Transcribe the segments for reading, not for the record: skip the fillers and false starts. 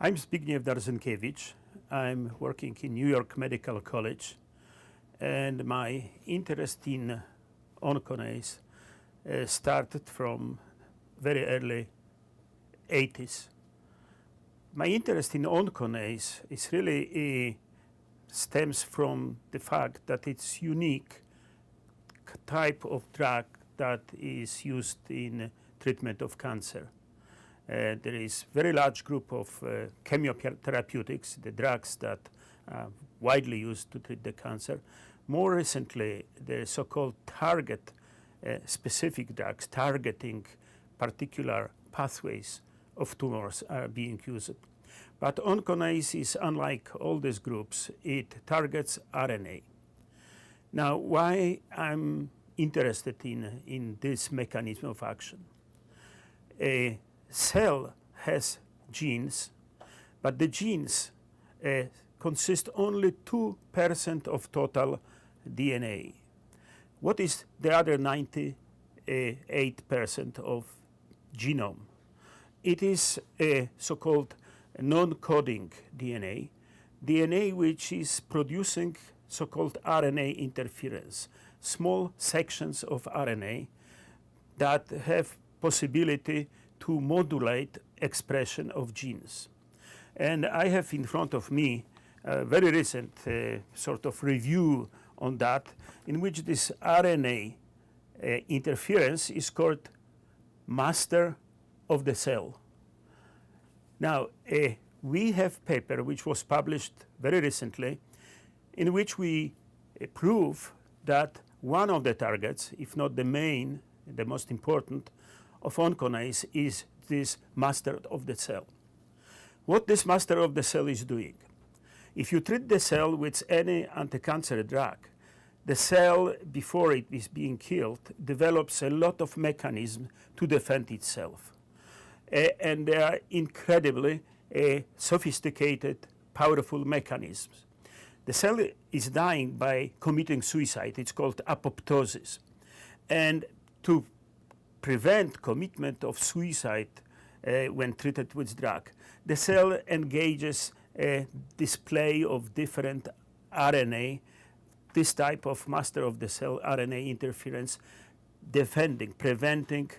I'm Zbigniew Darzynkiewicz. I'm working in New York Medical College, and my interest in onconase started from very early 80s. My interest in onconase is really stems from the fact that it's unique type of drug that is used in treatment of cancer. There is very large group of chemotherapeutics, the drugs that are widely used to treat the cancer. More recently, the so-called target specific drugs targeting particular pathways of tumors are being used. But onconase is unlike all these groups. It targets RNA. Now, why I'm interested in this mechanism of action? A cell has genes, but the genes consist only 2% of total DNA. What is the other 98% of genome? It is a so-called non-coding DNA, DNA which is producing so-called RNA interference, small sections of RNA that have possibility to modulate expression of genes. And I have in front of me a very recent sort of review on that, in which this RNA interference is called master of the cell. Now, we have paper which was published very recently, in which we prove that one of the targets, if not the main, the most important, of onconase is this master of the cell. What this master of the cell is doing? If you treat the cell with any anti-cancer drug, the cell, before it is being killed, develops a lot of mechanisms to defend itself. And they are incredibly sophisticated, powerful mechanisms. The cell is dying by committing suicide. It's called apoptosis. And to prevent commitment of suicide when treated with drug, the cell engages a display of different RNA, this type of master of the cell RNA interference, preventing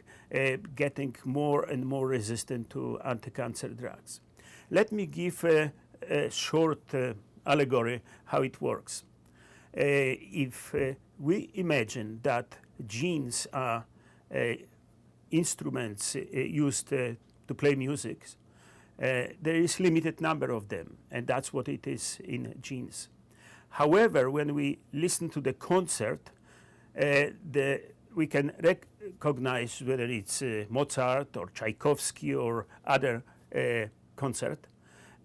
getting more and more resistant to anti-cancer drugs. Let me give a short allegory how it works. If we imagine that genes are instruments used to play music, there is limited number of them, and that's what it is in genes. However, when we listen to the concert, we can recognize whether it's Mozart or Tchaikovsky or other concert.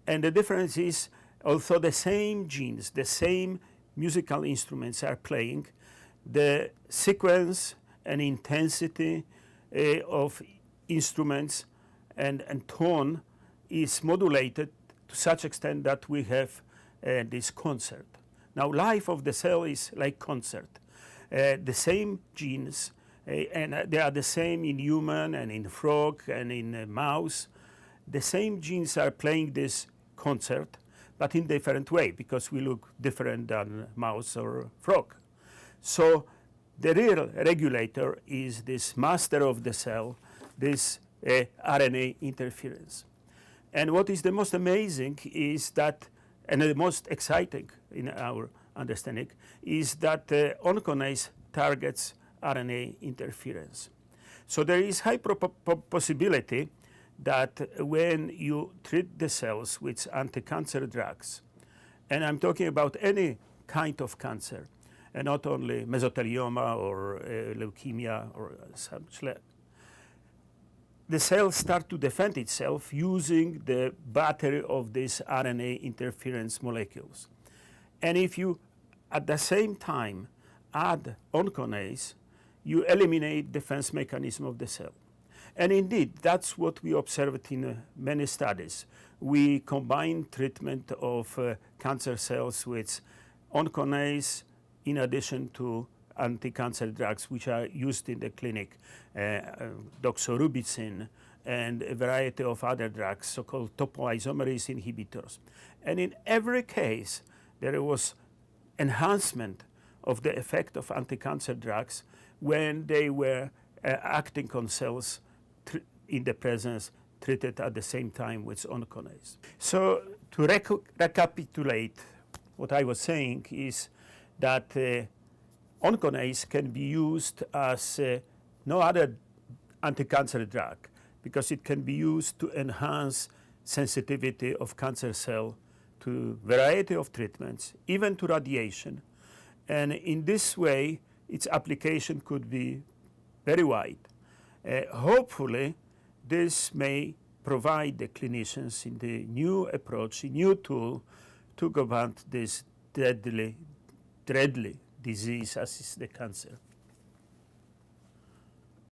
And the difference is, although the same genes, the same musical instruments are playing, the sequence and intensity of instruments and tone is modulated to such extent that we have this concert. Now, life of the cell is like concert. The same genes, and they are the same in human and in frog and in mouse. The same genes are playing this concert, but in different way, because we look different than mouse or frog. So the real regulator is this master of the cell, this RNA interference. And what is the most amazing is that, and the most exciting in our understanding, is that onconase targets RNA interference. So there is high possibility that when you treat the cells with anti-cancer drugs, and I'm talking about any kind of cancer, and not only mesothelioma or leukemia or such, the cells start to defend itself using the battery of these RNA interference molecules. And if you, at the same time, add onconase, you eliminate defense mechanism of the cell. And indeed, that's what we observed in many studies. We combine treatment of cancer cells with onconase in addition to anti-cancer drugs which are used in the clinic, doxorubicin, and a variety of other drugs, so-called topoisomerase inhibitors. And in every case, there was enhancement of the effect of anti-cancer drugs when they were acting on cells in the presence treated at the same time with onconase. So to recapitulate, what I was saying is that onconase can be used as no other anti-cancer drug, because it can be used to enhance sensitivity of cancer cell to variety of treatments, even to radiation. And in this way, its application could be very wide. Hopefully, this may provide the clinicians in the new approach, a new tool to combat this deadly disease as is the cancer.